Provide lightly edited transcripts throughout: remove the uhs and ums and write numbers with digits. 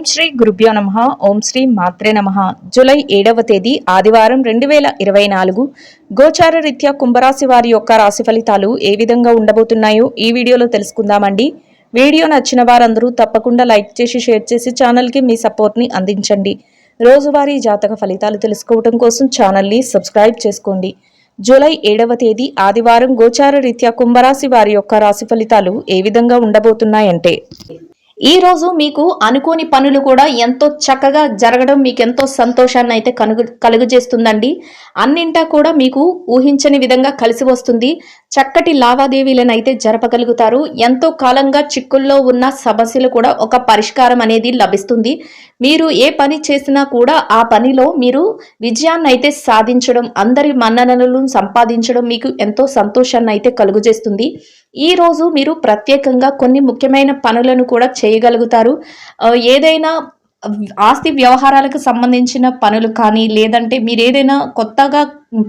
ఓం శ్రీ గురుభ్యో నమః. ఓం శ్రీ మాత్రే నమః. జూలై 7వ తేదీ ఆదివారం 2024 గోచార రీత్యా కుంభరాశి వారి యొక్క రాశి ఫలితాలు ఏ విధంగా ఉండబోతున్నాయో ఈ వీడియోలో తెలుసుకుందామండి. వీడియో నచ్చిన వారందరూ తప్పకుండా లైక్ చేసి షేర్ చేసి ఛానల్కి మీ సపోర్ట్ని అందించండి. రోజువారీ జాతక ఫలితాలు తెలుసుకోవడం కోసం ఛానల్ని సబ్స్క్రైబ్ చేసుకోండి. జూలై 7వ తేదీ ఆదివారం గోచార రీత్యా కుంభరాశి వారి యొక్క రాశి ఫలితాలు ఏ విధంగా ఉండబోతున్నాయంటే, ఈ రోజు మీకు అనుకోని పనులు కూడా ఎంతో చక్కగా జరగడం మీకు ఎంతో సంతోషాన్ని అయితే కలుగజేస్తుందండి. అన్నింటా కూడా మీకు ఊహించని విధంగా కలిసి వస్తుంది. చక్కటి లావాదేవీలను అయితే జరపగలుగుతారు. ఎంతో కాలంగా చిక్కుల్లో ఉన్న సమస్యలు కూడా ఒక పరిష్కారం అనేది లభిస్తుంది. మీరు ఏ పని చేసినా కూడా ఆ పనిలో మీరు విజయాన్ని అయితే సాధించడం, అందరి మన్ననలను సంపాదించడం మీకు ఎంతో సంతోషాన్ని అయితే కలుగజేస్తుంది. ఈ రోజు మీరు ప్రత్యేకంగా కొన్ని ముఖ్యమైన పనులను కూడా చేయగలుగుతారు. ఏదైనా ఆస్తి వ్యవహారాలకు సంబంధించిన పనులు కానీ, లేదంటే మీరు ఏదైనా కొత్తగా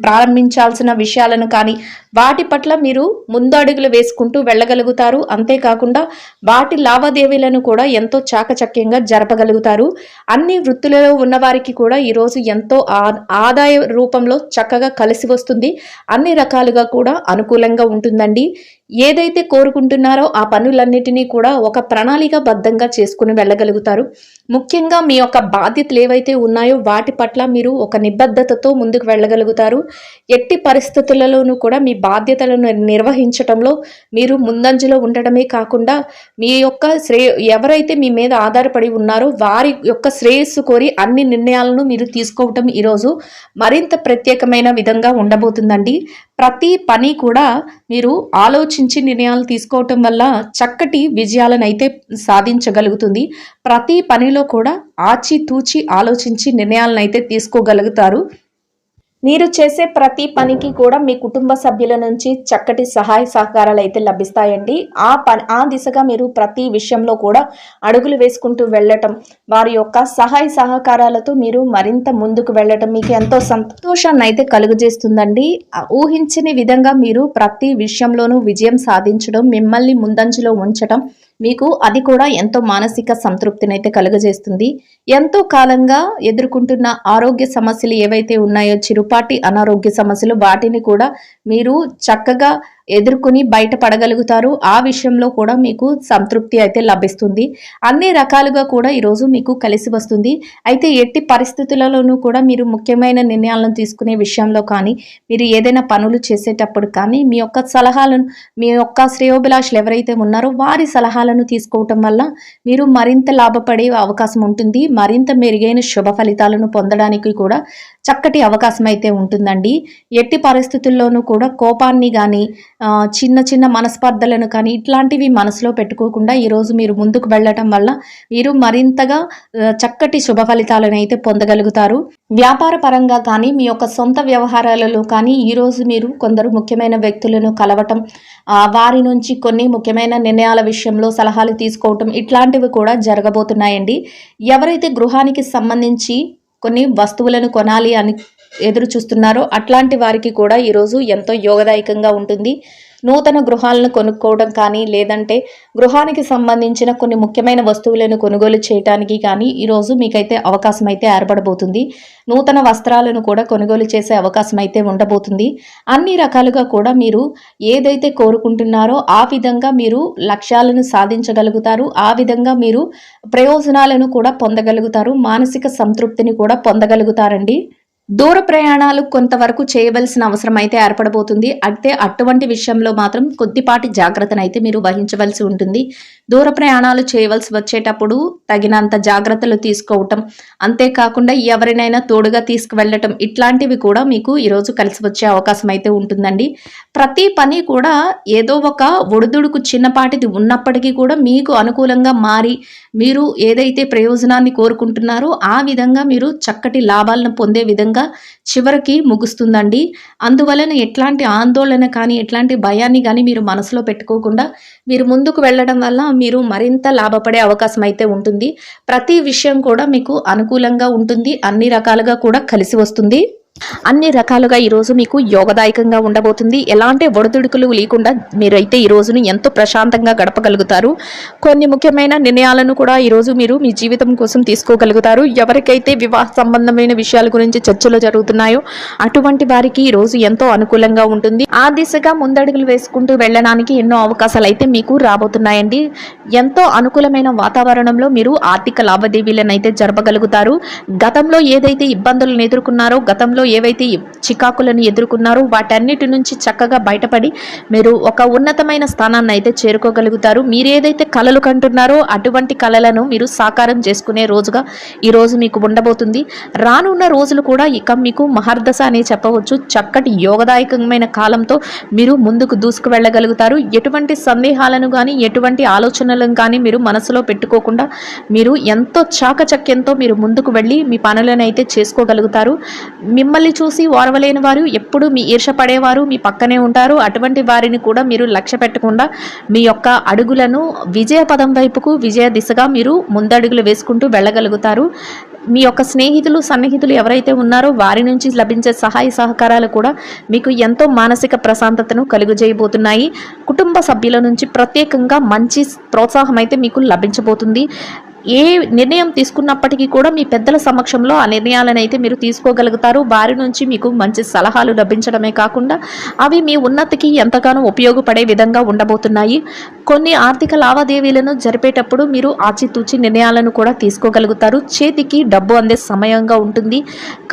ప్రారంభించాల్సిన విషయాలను కానీ వాటి పట్ల మీరు ముందడుగులు వేసుకుంటూ వెళ్ళగలుగుతారు. అంతేకాకుండా వాటి లావాదేవీలను కూడా ఎంతో చాకచక్యంగా జరపగలుగుతారు. అన్ని వృత్తులలో ఉన్నవారికి కూడా ఈరోజు ఎంతో ఆదాయ రూపంలో చక్కగా కలిసి వస్తుంది. అన్ని రకాలుగా కూడా అనుకూలంగా ఉంటుందండి. ఏదైతే కోరుకుంటున్నారో ఆ పనులన్నిటినీ కూడా ఒక ప్రణాళికాబద్ధంగా చేసుకుని వెళ్ళగలుగుతారు. ముఖ్యంగా మీ యొక్క బాధ్యతలు ఏవైతే ఉన్నాయో వాటి పట్ల మీరు ఒక నిబద్ధతతో ముందుకు వెళ్ళగలుగుతారు. ఎట్టి పరిస్థితులలోనూ కూడా మీ బాధ్యతలను నిర్వహించటంలో మీరు ముందంజలో ఉండటమే కాకుండా మీ యొక్క ఎవరైతే మీ మీద ఆధారపడి ఉన్నారో వారి యొక్క శ్రేయస్సు కోరి అన్ని నిర్ణయాలను మీరు తీసుకోవటం ఈరోజు మరింత ప్రత్యేకమైన విధంగా ఉండబోతుందండి. ప్రతి పని కూడా మీరు ఆలోచించి నిర్ణయాలు తీసుకోవటం వల్ల చక్కటి విజయాలను అయితే సాధించగలుగుతుంది. ప్రతి పనిలో కూడా ఆచితూచి ఆలోచించి నిర్ణయాలను అయితే తీసుకోగలుగుతారు. మీరు చేసే ప్రతి పనికి కూడా మీ కుటుంబ సభ్యుల నుంచి చక్కటి సహాయ సహకారాలు అయితే లభిస్తాయండి. ఆ దిశగా మీరు ప్రతి విషయంలో కూడా అడుగులు వేసుకుంటూ వెళ్ళటం, వారి యొక్క సహాయ సహకారాలతో మీరు మరింత ముందుకు వెళ్ళటం మీకు ఎంతో సంతోషాన్ని అయితే కలుగజేస్తుందండి. ఊహించని విధంగా మీరు ప్రతి విషయంలోనూ విజయం సాధించడం, మిమ్మల్ని ముందంజలో ఉంచడం మీకు అది కూడా ఎంతో మానసిక సంతృప్తిని అయితే కలుగజేస్తుంది. ఎంతో కాలంగా ఎదుర్కొంటున్న ఆరోగ్య సమస్యలు ఏవైతే ఉన్నాయో, చిరుపాటి అనారోగ్య సమస్యలు, వాటిని కూడా మీరు చక్కగా ఎదుర్కొని బయటపడగలుగుతారు. ఆ విషయంలో కూడా మీకు సంతృప్తి అయితే లభిస్తుంది. అన్ని రకాలుగా కూడా ఈరోజు మీకు కలిసి వస్తుంది. అయితే ఎట్టి పరిస్థితులలోనూ కూడా మీరు ముఖ్యమైన నిర్ణయాలను తీసుకునే విషయంలో కానీ, మీరు ఏదైనా పనులు చేసేటప్పుడు కానీ మీ యొక్క సలహాలను, మీ యొక్క శ్రేయోభిలాషులు ఎవరైతే ఉన్నారో వారి సలహాలను తీసుకోవటం వల్ల మీరు మరింత లాభపడే అవకాశం ఉంటుంది. మరింత మెరుగైన శుభ ఫలితాలను పొందడానికి కూడా చక్కటి అవకాశం అయితే ఉంటుందండి. ఎట్టి పరిస్థితుల్లోనూ కూడా కోపాన్ని కానీ, చిన్న చిన్న మనస్పర్ధలను కానీ ఇట్లాంటివి మనసులో పెట్టుకోకుండా ఈరోజు మీరు ముందుకు వెళ్ళటం వల్ల మీరు మరింతగా చక్కటి శుభ ఫలితాలను అయితే పొందగలుగుతారు. వ్యాపార పరంగా కానీ, మీ యొక్క సొంత వ్యవహారాలలో కానీ ఈరోజు మీరు కొందరు ముఖ్యమైన వ్యక్తులను కలవటం, వారి నుంచి కొన్ని ముఖ్యమైన నిర్ణయాల విషయంలో సలహాలు తీసుకోవటం ఇట్లాంటివి కూడా జరగబోతున్నాయండి. ఎవరైతే గృహానికి సంబంధించి కొన్ని వస్తువులను కొనాలి అని ఎదురు చూస్తున్నారో అట్లాంటి వారికి కూడా ఈరోజు ఎంతో యోగదాయకంగా ఉంటుంది. నూతన గృహాలను కొనుక్కోవడం కానీ, లేదంటే గృహానికి సంబంధించిన కొన్ని ముఖ్యమైన వస్తువులను కొనుగోలు చేయడానికి కానీ ఈరోజు మీకైతే అవకాశం అయితే ఏర్పడబోతుంది. నూతన వస్త్రాలను కూడా కొనుగోలు చేసే అవకాశం అయితే ఉండబోతుంది. అన్ని రకాలుగా కూడా మీరు ఏదైతే కోరుకుంటున్నారో ఆ విధంగా మీరు లక్ష్యాలను సాధించగలుగుతారు. ఆ విధంగా మీరు ప్రయోజనాలను కూడా పొందగలుగుతారు. మానసిక సంతృప్తిని కూడా పొందగలుగుతారండి. దూర ప్రయాణాలు కొంతవరకు చేయవలసిన అవసరం అయితే ఏర్పడబోతుంది. అయితే అటువంటి విషయంలో మాత్రం కొద్దిపాటి జాగ్రత్తను అయితే మీరు వహించవలసి ఉంటుంది. దూర ప్రయాణాలు చేయవలసి వచ్చేటప్పుడు తగినంత జాగ్రత్తలు తీసుకోవటం, అంతేకాకుండా ఎవరినైనా తోడుగా తీసుకువెళ్ళటం ఇట్లాంటివి కూడా మీకు ఈరోజు కలిసి వచ్చే అవకాశం అయితే ఉంటుందండి. ప్రతి పని కూడా ఏదో ఒక ఒడిదుడుకు చిన్నపాటిది ఉన్నప్పటికీ కూడా మీకు అనుకూలంగా మారి మీరు ఏదైతే ప్రయోజనాన్ని కోరుకుంటున్నారో ఆ విధంగా మీరు చక్కటి లాభాలను పొందే విధంగా చివరికి ముగుస్తుందండి. అందువలన ఎట్లాంటి ఆందోళన కానీ, ఎట్లాంటి భయాన్ని కానీ మీరు మనసులో పెట్టుకోకుండా మీరు ముందుకు వెళ్ళడం వల్ల మీరు మరింత లాభపడే అవకాశం అయితే ఉంటుంది. ప్రతి విషయం కూడా మీకు అనుకూలంగా ఉంటుంది. అన్ని రకాలుగా కూడా కలిసి వస్తుంది. అన్ని రకాలుగా ఈరోజు మీకు యోగదాయకంగా ఉండబోతుంది. ఎలాంటి ఒడిదుడుకులు లేకుండా మీరైతే ఈ రోజును ఎంతో ప్రశాంతంగా గడపగలుగుతారు. కొన్ని ముఖ్యమైన నిర్ణయాలను కూడా ఈరోజు మీరు మీ జీవితం కోసం తీసుకోగలుగుతారు. ఎవరికైతే వివాహ సంబంధమైన విషయాల గురించి చర్చలు జరుగుతున్నాయో అటువంటి వారికి ఈరోజు ఎంతో అనుకూలంగా ఉంటుంది. ఆ దిశగా ముందడుగులు వేసుకుంటూ వెళ్ళడానికి ఎన్నో అవకాశాలు అయితే మీకు రాబోతున్నాయండి. ఎంతో అనుకూలమైన వాతావరణంలో మీరు ఆర్థిక లావాదేవీలను అయితే జరపగలుగుతారు. గతంలో ఏదైతే ఇబ్బందులను ఎదుర్కొన్నారో, గతంలో ఏవైతే చికాకులను ఎదుర్కొన్నారో వాటన్నిటి నుంచి చక్కగా బయటపడి మీరు ఒక ఉన్నతమైన స్థానాన్ని అయితే చేరుకోగలుగుతారు. మీరు ఏదైతే కలలు కంటున్నారో అటువంటి కలలను మీరు సాకారం చేసుకునే రోజుగా ఈ రోజు మీకు ఉండబోతుంది. రానున్న రోజులు కూడా ఇక మీకు మహర్దశ అనే చెప్పవచ్చు. చక్కటి యోగదాయకమైన కాలంతో మీరు ముందుకు దూసుకు వెళ్ళగలుగుతారు. ఎటువంటి సందేహాలను కానీ ఎటువంటి ఆలోచనలను కానీ మీరు మనసులో పెట్టుకోకుండా మీరు ఎంతో చాకచక్యంతో మీరు ముందుకు వెళ్ళి మీ పనులను అయితే చేసుకోగలుగుతారు. మిమ్మల్ని చూసి ఓర్వలేని వారు, ఎప్పుడు మీ ఈర్ష పడేవారు మీ పక్కనే ఉంటారు. అటువంటి వారిని కూడా మీరు లక్ష్య పెట్టకుండా మీ యొక్క అడుగులను విజయ పదం వైపుకు, విజయ దిశగా మీరు ముందడుగులు వేసుకుంటూ వెళ్ళగలుగుతారు. మీ యొక్క స్నేహితులు, సన్నిహితులు ఎవరైతే ఉన్నారో వారి నుంచి లభించే సహాయ సహకారాలు కూడా మీకు ఎంతో మానసిక ప్రశాంతతను కలుగజేయబోతున్నాయి. కుటుంబ సభ్యుల నుంచి ప్రత్యేకంగా మంచి ప్రోత్సాహం అయితే మీకు లభించబోతుంది. ఏ నిర్ణయం తీసుకున్నప్పటికీ కూడా మీ పెద్దల సమక్షంలో ఆ నిర్ణయాలను అయితే మీరు తీసుకోగలుగుతారు. వారి నుంచి మీకు మంచి సలహాలు లభించడమే కాకుండా అవి మీ ఉన్నతికి ఎంతగానో ఉపయోగపడే విధంగా ఉండబోతున్నాయి. కొన్ని ఆర్థిక లావాదేవీలను జరిపేటప్పుడు మీరు ఆచితూచి నిర్ణయాలను కూడా తీసుకోగలుగుతారు. చేతికి డబ్బు అందే సమయంగా ఉంటుంది.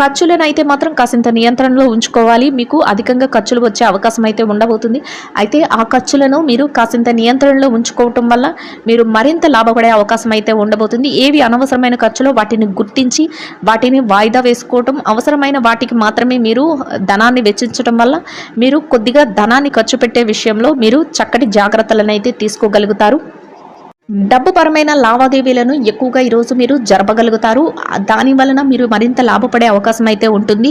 ఖర్చులను అయితే మాత్రం కాసింత నియంత్రణలో ఉంచుకోవాలి. మీకు అధికంగా ఖర్చులు వచ్చే అవకాశం అయితే ఉండబోతుంది. అయితే ఆ ఖర్చులను మీరు కాసింత నియంత్రణలో ఉంచుకోవటం వల్ల మీరు మరింత లాభపడే అవకాశం అయితే ఉండబోతుంది. ఏవి అనవసరమైన ఖర్చులో వాటిని గుర్తించి వాటిని వాయిదా వేసుకోవటం, అవసరమైన వాటికి మాత్రమే మీరు ధనాన్ని వెచ్చించడం వల్ల మీరు కొద్దిగా ధనాన్ని ఖర్చు పెట్టే విషయంలో మీరు చక్కటి జాగ్రత్తలను అయితే తీసుకోగలుగుతారు. డబ్బు పరమైన లావాదేవీలను ఎక్కువగా ఈరోజు మీరు జరపగలుగుతారు. దాని వలన మీరు మరింత లాభపడే అవకాశం అయితే ఉంటుంది.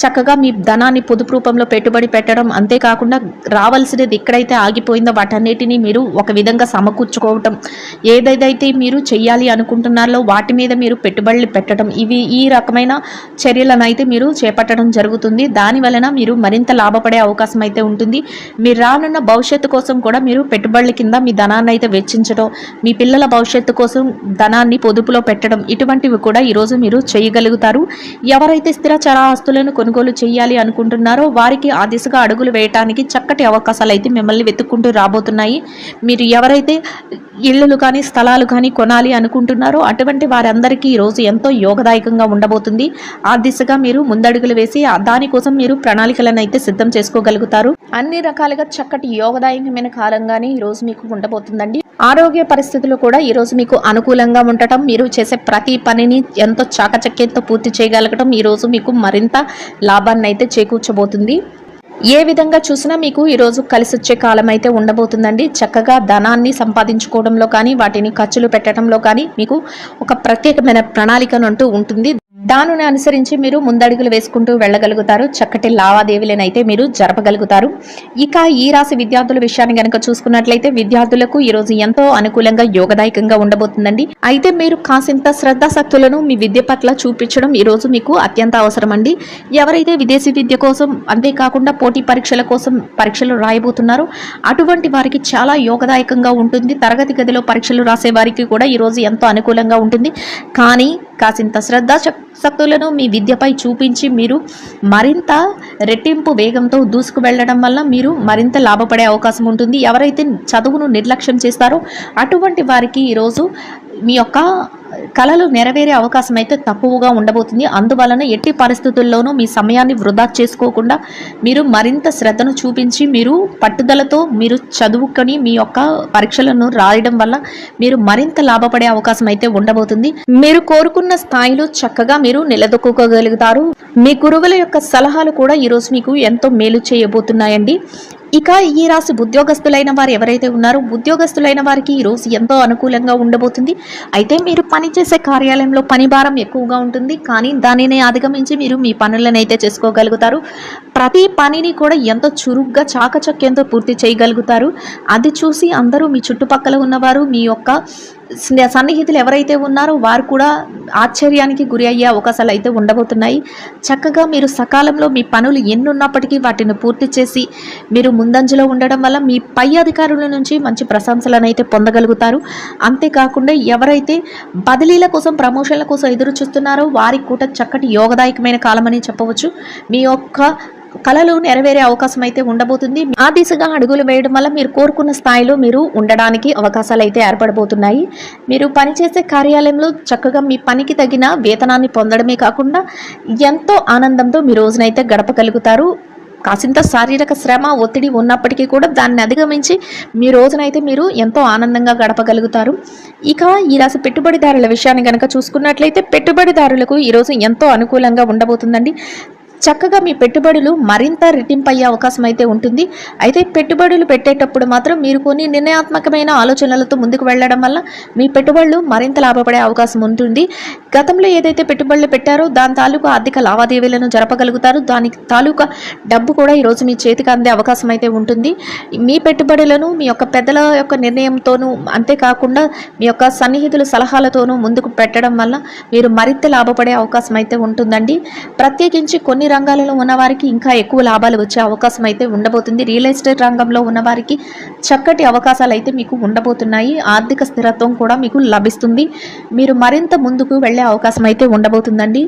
చక్కగా మీ ధనాన్ని పొదుపు రూపంలో పెట్టుబడి పెట్టడం, అంతేకాకుండా రావాల్సినది ఎక్కడైతే ఆగిపోయిందో వాటన్నిటినీ మీరు ఒక విధంగా సమకూర్చుకోవటం, ఏదైతే మీరు చెయ్యాలి అనుకుంటున్నారో వాటి మీద మీరు పెట్టుబడులు పెట్టడం, ఈ రకమైన చర్యలను అయితే మీరు చేపట్టడం జరుగుతుంది. దాని వలన మీరు మరింత లాభపడే అవకాశం అయితే ఉంటుంది. మీరు రానున్న భవిష్యత్తు కోసం కూడా మీరు పెట్టుబడుల కింద మీ ధనాన్ని అయితే వెచ్చించడం, మీ పిల్లల భవిష్యత్తు కోసం ధనాన్ని పొదుపులో పెట్టడం, ఇటువంటివి కూడా ఈరోజు మీరు చేయగలుగుతారు. ఎవరైతే స్థిరచర ఆస్తులను కొనుగోలు చేయాలి అనుకుంటున్నారో వారికి ఆ దిశగా అడుగులు వేయటానికి చక్కటి అవకాశాలు అయితే మిమ్మల్ని వెతుక్కుంటూ రాబోతున్నాయి. మీరు ఎవరైతే ఇళ్ళు కానీ స్థలాలు కానీ కొనాలి అనుకుంటున్నారో అటువంటి వారందరికీ ఈరోజు ఎంతో యోగదాయకంగా ఉండబోతుంది. ఆ దిశగా మీరు ముందడుగులు వేసి దానికోసం మీరు ప్రణాళికలను అయితే సిద్ధం చేసుకోగలుగుతారు. అన్ని రకాలుగా చక్కటి యోగదాయకమైన కాలంగానే ఈరోజు మీకు ఉండబోతుందండి. ఆరోగ్య పరిస్థితులు కూడా ఈరోజు మీకు అనుకూలంగా ఉండటం, మీరు చేసే ప్రతి పనిని ఎంతో చాకచక్యంతో పూర్తి చేయగలగడం ఈరోజు మీకు మరింత లాభాన్ని అయితే చేకూర్చబోతుంది. ఏ విధంగా చూసినా మీకు ఈరోజు కలిసి వచ్చే కాలం అయితే ఉండబోతుందండి. చక్కగా ధనాన్ని సంపాదించుకోవడంలో కానీ వాటిని ఖర్చులు పెట్టడంలో కానీ మీకు ఒక ప్రత్యేకమైన ప్రణాళికను అంటూ ఉంటుంది. దానిని అనుసరించి మీరు ముందడుగులు వేసుకుంటూ వెళ్ళగలుగుతారు. చక్కటి లావాదేవీలను అయితే మీరు జరపగలుగుతారు. ఇక ఈ రాశి విద్యార్థుల విషయాన్ని కనుక చూసుకున్నట్లయితే విద్యార్థులకు ఈరోజు ఎంతో అనుకూలంగా యోగదాయకంగా ఉండబోతుందండి. అయితే మీరు కాసింత శ్రద్ధాశక్తులను మీ విద్య పట్ల చూపించడం ఈరోజు మీకు అత్యంత అవసరం అండి. ఎవరైతే విదేశీ విద్య కోసం, అంతేకాకుండా పోటీ పరీక్షల కోసం పరీక్షలు రాయబోతున్నారో అటువంటి వారికి చాలా యోగదాయకంగా ఉంటుంది. తరగతి గదిలో పరీక్షలు రాసే వారికి కూడా ఈరోజు ఎంతో అనుకూలంగా ఉంటుంది. కానీ కాసింత శ్రద్ధాశక్తులను మీ విద్యపై చూపించి మీరు మరింత రెట్టింపు వేగంతో దూసుకు వెళ్ళడం వల్ల మీరు మరింత లాభపడే అవకాశం ఉంటుంది. ఎవరైతే చదువును నిర్లక్ష్యం చేస్తారో అటువంటి వారికి ఈరోజు మీ యొక్క కళలు నెరవేరే అవకాశం అయితే తక్కువగా ఉండబోతుంది. అందువలన ఎట్టి పరిస్థితుల్లోనూ మీ సమయాన్ని వృధా చేసుకోకుండా మీరు మరింత శ్రద్ధను చూపించి మీరు పట్టుదలతో మీరు చదువుకొని మీ యొక్క పరీక్షలను రాయడం వల్ల మీరు మరింత లాభపడే అవకాశం అయితే ఉండబోతుంది. మీరు కోరుకున్న స్థాయిలో చక్కగా మీరు నిలదొక్కుకోగలుగుతారు. మీ గురువుల యొక్క సలహాలు కూడా ఈరోజు మీకు ఎంతో మేలు చేయబోతున్నాయండి. ఇక ఈ రాశి ఉద్యోగస్తులైన వారు ఎవరైతే ఉన్నారో ఉద్యోగస్తులైన వారికి ఈరోజు ఎంతో అనుకూలంగా ఉండబోతుంది. అయితే మీరు పనిచేసే కార్యాలయంలో పని భారం ఎక్కువగా ఉంటుంది. కానీ దానిని అధిగమించి మీరు మీ పనులను అయితే చేసుకోగలుగుతారు. ప్రతి పనిని కూడా ఎంతో చురుగ్గా చాకచక్యంతో పూర్తి చేయగలుగుతారు. అది చూసి అందరూ మీ చుట్టుపక్కల ఉన్నవారు మీ యొక్క సన్నిహితులు ఎవరైతే ఉన్నారో వారు కూడా ఆశ్చర్యానికి గురి అయ్యే అవకాశాలు అయితే ఉండబోతున్నాయి. చక్కగా మీరు సకాలంలో మీ పనులు ఎన్నున్నప్పటికీ వాటిని పూర్తి చేసి మీరు ముందంజలో ఉండడం వల్ల మీ పై అధికారుల నుంచి మంచి ప్రశంసలను అయితే పొందగలుగుతారు. అంతేకాకుండా ఎవరైతే బదిలీల కోసం ప్రమోషన్ల కోసం ఎదురు చూస్తున్నారో వారికి కూడా చక్కటి యోగదాయకమైన కాలమని చెప్పవచ్చు. మీ యొక్క కళలు నెరవేరే అవకాశం అయితే ఉండబోతుంది. ఆ దిశగా అడుగులు వేయడం వల్ల మీరు కోరుకున్న స్థాయిలో మీరు ఉండడానికి అవకాశాలు అయితే ఏర్పడబోతున్నాయి. మీరు పనిచేసే కార్యాలయంలో చక్కగా మీ పనికి తగిన వేతనాన్ని పొందడమే కాకుండా ఎంతో ఆనందంతో మీ రోజునైతే గడపగలుగుతారు. కాసింత శారీరక శ్రమ ఒత్తిడి ఉన్నప్పటికీ కూడా దాన్ని అధిగమించి మీ రోజునైతే మీరు ఎంతో ఆనందంగా గడపగలుగుతారు. ఇక ఈ రాశి పెట్టుబడిదారుల విషయాన్ని కనుక చూసుకున్నట్లయితే పెట్టుబడిదారులకు ఈరోజు ఎంతో అనుకూలంగా ఉండబోతుందండి. చక్కగా మీ పెట్టుబడులు మరింత రెట్టింపయ్యే అవకాశం అయితే ఉంటుంది. అయితే పెట్టుబడులు పెట్టేటప్పుడు మాత్రం మీరు కొన్ని నిర్ణయాత్మకమైన ఆలోచనలతో ముందుకు వెళ్ళడం వల్ల మీ పెట్టుబడులు మరింత లాభపడే అవకాశం ఉంటుంది. గతంలో ఏదైతే పెట్టుబడులు పెట్టారో దాని తాలూకా ఆర్థిక లావాదేవీలను జరపగలుగుతారు. దాని తాలూకా డబ్బు కూడా ఈరోజు మీ చేతికి అందే అవకాశం అయితే ఉంటుంది. మీ పెట్టుబడులను మీ యొక్క పెద్దల యొక్క నిర్ణయంతోనూ అంతేకాకుండా మీ యొక్క సన్నిహితుల సలహాలతోనూ ముందుకు పెట్టడం వల్ల మీరు మరింత లాభపడే అవకాశం అయితే ఉంటుందండి. ప్రత్యేకించి కొన్ని రంగాలలో ఉన్నవారికి ఇంకా ఎక్కువ లాభాలు వచ్చే అవకాశం అయితే ఉండబోతుంది. రియల్ ఎస్టేట్ రంగంలో ఉన్నవారికి చక్కటి అవకాశాలు అయితే మీకు ఉండబోతున్నాయి. ఆర్థిక స్థిరత్వం కూడా మీకు లభిస్తుంది. మీరు మరింత ముందుకు వెళ్ళే అవకాశం అయితే ఉండబోతుందండి.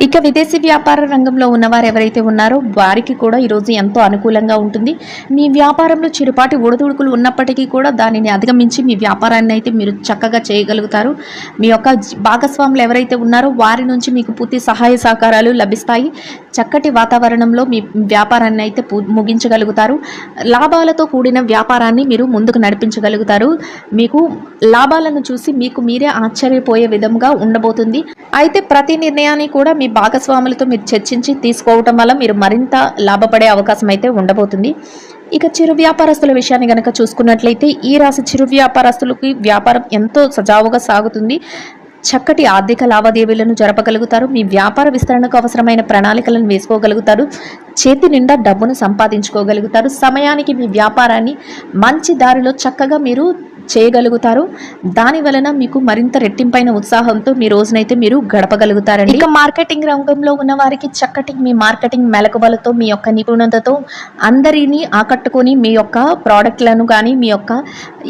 ఇక విదేశీ వ్యాపార రంగంలో ఉన్నవారు ఎవరైతే ఉన్నారో వారికి కూడా ఈరోజు ఎంతో అనుకూలంగా ఉంటుంది. మీ వ్యాపారంలో చిరుపాటి ఒడిదుడుకులు ఉన్నప్పటికీ కూడా దానిని అధిగమించి మీ వ్యాపారాన్ని అయితే మీరు చక్కగా చేయగలుగుతారు. మీ యొక్క భాగస్వాములు ఎవరైతే ఉన్నారో వారి నుంచి మీకు పూర్తి సహాయ సహకారాలు లభిస్తాయి. చక్కటి వాతావరణంలో మీ వ్యాపారాన్ని అయితే ముగించగలుగుతారు. లాభాలతో కూడిన వ్యాపారాన్ని మీరు ముందుకు నడిపించగలుగుతారు. మీకు లాభాలను చూసి మీకు మీరే ఆశ్చర్యపోయే విధంగా ఉండబోతుంది. అయితే ప్రతి నిర్ణయాన్ని కూడా మీ భాగస్వాములతో మీరు చర్చించి తీసుకోవటం వల్ల మీరు మరింత లాభపడే అవకాశం అయితే ఉండబోతుంది. ఇక చిరు వ్యాపారస్తుల విషయాన్ని కనుక చూసుకున్నట్లయితే ఈ రాశి చిరు వ్యాపారస్తులకి వ్యాపారం ఎంతో సజావుగా సాగుతుంది. చక్కటి ఆర్థిక లావాదేవీలను జరపగలుగుతారు. మీ వ్యాపార విస్తరణకు అవసరమైన ప్రణాళికలను వేసుకోగలుగుతారు. చేతి నిండా డబ్బును సంపాదించుకోగలుగుతారు. సమయానికి మీ వ్యాపారాన్ని మంచి దారిలో చక్కగా మీరు చేయగలుగుతారు. దాని వలన మీకు మరింత రెట్టింపైన ఉత్సాహంతో మీ రోజునైతే మీరు గడపగలుగుతారండి. ఇక మార్కెటింగ్ రంగంలో ఉన్న వారికి చక్కటి మీ మార్కెటింగ్ మెలకువలతో మీ యొక్క నిపుణతతో అందరినీ ఆకట్టుకొని మీ యొక్క ప్రోడక్ట్లను కానీ మీ యొక్క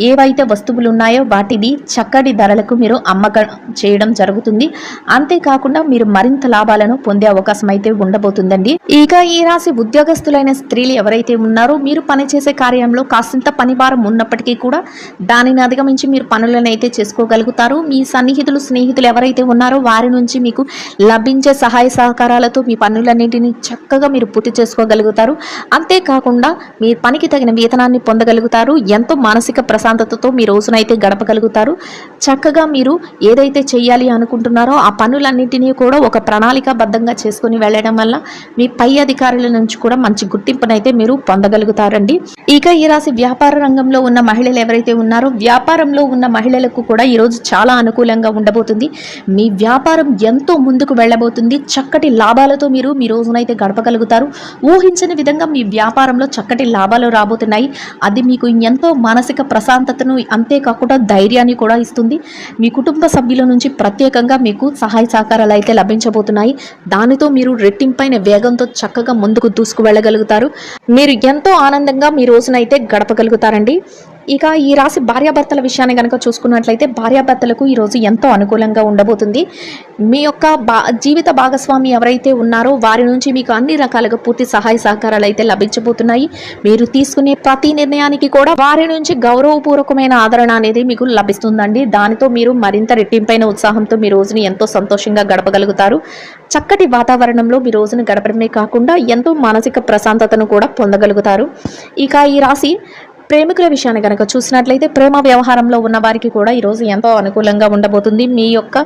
ఏవైతే వస్తువులు ఉన్నాయో వాటిని చక్కటి ధరలకు మీరు అమ్మకం చేయడం జరుగుతుంది. అంతేకాకుండా మీరు మరింత లాభాలను పొందే అవకాశం అయితే ఉండబోతుందండి. ఇక ఈ రాశి ఉద్యోగస్తులైన స్త్రీలు ఎవరైతే ఉన్నారో మీరు పనిచేసే కార్యంలో కాసింత పనిభారం ఉన్నప్పటికీ కూడా దానిని అధిగమించి మీరు పనులను అయితే చేసుకోగలుగుతారు. మీ సన్నిహితులు స్నేహితులు ఎవరైతే ఉన్నారో వారి నుంచి మీకు లభించే సహాయ సహకారాలతో మీ పనులన్నింటినీ చక్కగా మీరు పూర్తి చేసుకోగలుగుతారు. అంతేకాకుండా మీ పనికి తగిన వేతనాన్ని పొందగలుగుతారు. ఎంతో మానసిక ప్రశాంతతతో మీ రోజునైతే గడపగలుగుతారు. చక్కగా మీరు ఏదైతే చేయాలి అనుకుంటున్నారో ఆ పనులన్నింటినీ కూడా ఒక ప్రణాళికాబద్ధంగా చేసుకుని వెళ్ళడం వల్ల మీ పై అధికారుల నుంచి కూడా మంచి గుర్తింపునైతే మీరు పొందగలుగుతారండి. ఇక ఈ రాశి వ్యాపార రంగంలో ఉన్న మహిళలు ఎవరైతే ఉన్నారో వ్యాపారంలో ఉన్న మహిళలకు కూడా ఈరోజు చాలా అనుకూలంగా ఉండబోతుంది. మీ వ్యాపారం ఎంతో ముందుకు వెళ్ళబోతుంది. చక్కటి లాభాలతో మీరు మీ రోజునైతే గడపగలుగుతారు. ఊహించని విధంగా మీ వ్యాపారంలో చక్కటి లాభాలు రాబోతున్నాయి. అది మీకు ఎంతో మానసిక ప్రశాంతతను అంతేకాకుండా ధైర్యాన్ని కూడా ఇస్తుంది. మీ కుటుంబ సభ్యుల నుంచి ప్రత్యేకంగా మీకు సహాయ సహకారాలు అయితే లభించబోతున్నాయి. దానితో మీరు రెట్టింపైన వేగంతో చక్కగా ముందుకు దూసుకు వెళ్ళగలుగుతారు. మీరు ఎంతో ఆనందంగా మీ రోజునైతే గడపగలుగుతారండి. ఇక ఈ రాశి భార్యాభర్తల విషయాన్ని కనుక చూసుకున్నట్లయితే భార్యాభర్తలకు ఈరోజు ఎంతో అనుకూలంగా ఉండబోతుంది. మీ యొక్క జీవిత భాగస్వామి ఎవరైతే ఉన్నారో వారి నుంచి మీకు అన్ని రకాలుగా పూర్తి సహాయ సహకారాలు అయితే లభించబోతున్నాయి. మీరు తీసుకునే ప్రతి నిర్ణయానికి కూడా వారి నుంచి గౌరవపూర్వకమైన ఆదరణ అనేది మీకు లభిస్తుందండి. దానితో మీరు మరింత రెట్టింపైన ఉత్సాహంతో మీ రోజుని ఎంతో సంతోషంగా గడపగలుగుతారు. చక్కటి వాతావరణంలో మీ రోజును గడపడమే కాకుండా ఎంతో మానసిక ప్రశాంతతను కూడా పొందగలుగుతారు. ఇక ఈ రాశి ప్రేమికుల విషయాన్ని కనుక చూసినట్లయితే ప్రేమ వ్యవహారంలో ఉన్న వారికి కూడా ఈరోజు ఎంతో అనుకూలంగా ఉండబోతుంది. మీ యొక్క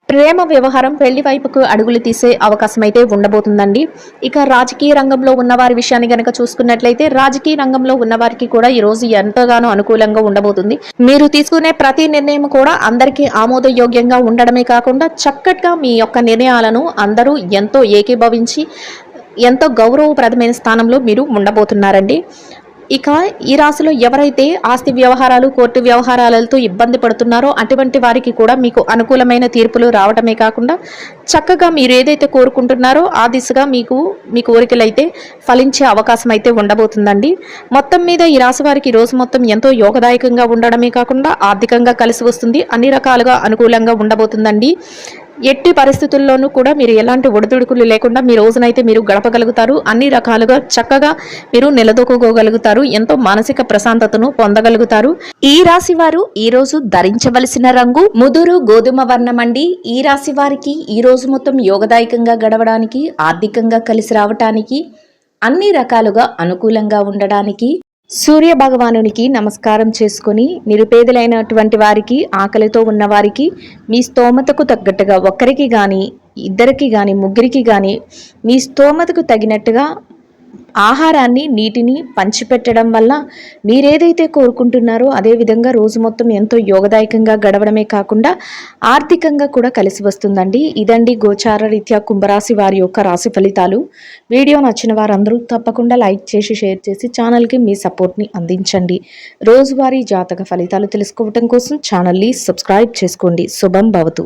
ప్రేమ వ్యవహారం పెళ్లి వైపుకు అడుగులు తీసే అవకాశం అయితే ఉండబోతుందండి. ఇక రాజకీయ రంగంలో ఉన్నవారి విషయాన్ని కనుక చూసుకున్నట్లయితే రాజకీయ రంగంలో ఉన్నవారికి కూడా ఈరోజు ఎంతగానో అనుకూలంగా ఉండబోతుంది. మీరు తీసుకునే ప్రతి నిర్ణయం కూడా అందరికీ ఆమోదయోగ్యంగా ఉండడమే కాకుండా చక్కగా మీ యొక్క నిర్ణయాలను అందరూ ఎంతో ఏకీభవించి ఎంతో గౌరవప్రదమైన స్థానంలో మీరు ఉండబోతున్నారండి. ఇక ఈ రాశిలో ఎవరైతే ఆస్తి వ్యవహారాలు కోర్టు వ్యవహారాలతో ఇబ్బంది పడుతున్నారో అటువంటి వారికి కూడా మీకు అనుకూలమైన తీర్పులు రావడమే కాకుండా చక్కగా మీరు ఏదైతే కోరుకుంటున్నారో ఆ దిశగా మీ కోరికలు అయితే ఫలించే అవకాశం అయితే ఉండబోతుందండి. మొత్తం మీద ఈ రాశి వారికి ఈ రోజు మొత్తం ఎంతో యోగదాయకంగా ఉండడమే కాకుండా ఆర్థికంగా కలిసి వస్తుంది, అన్ని రకాలుగా అనుకూలంగా ఉండబోతుందండి. ఎట్టి పరిస్థితుల్లోనూ కూడా మీరు ఎలాంటి ఒడిదుడుకులు లేకుండా మీ రోజునైతే మీరు గడపగలుగుతారు. అన్ని రకాలుగా చక్కగా మీరు నిలదొక్కుకోగలుగుతారు. ఎంతో మానసిక ప్రశాంతతను పొందగలుగుతారు. ఈ రాశి వారు ఈ రోజు ధరించవలసిన రంగు ముదురు గోధుమ వర్ణం అండి. ఈ రాశి వారికి ఈ రోజు మొత్తం యోగదాయకంగా గడవడానికి, ఆర్థికంగా కలిసి రావటానికి, అన్ని రకాలుగా అనుకూలంగా ఉండడానికి సూర్య భగవానునికి నమస్కారం చేసుకొని నిరుపేదలైనటువంటి వారికి, ఆకలితో ఉన్నవారికి మీ స్తోమతకు తగ్గట్టుగా ఒక్కరికి కానీ, ఇద్దరికి కానీ, ముగ్గురికి కానీ మీ స్తోమతకు తగినట్టుగా ఆహారాన్ని, నీటిని పంచిపెట్టడం వల్ల మీరేదైతే కోరుకుంటున్నారో అదేవిధంగా రోజు మొత్తం ఎంతో యోగదాయకంగా గడవడమే కాకుండా ఆర్థికంగా కూడా కలిసి వస్తుందండి. ఇదండి గోచార రీత్యా కుంభరాశి వారి యొక్క రాశి ఫలితాలు. వీడియో నచ్చిన వారందరూ తప్పకుండా లైక్ చేసి, షేర్ చేసి ఛానల్కి మీ సపోర్ట్ని అందించండి. రోజువారీ జాతక ఫలితాలు తెలుసుకోవటం కోసం ఛానల్ని సబ్స్క్రైబ్ చేసుకోండి. శుభం భవతు.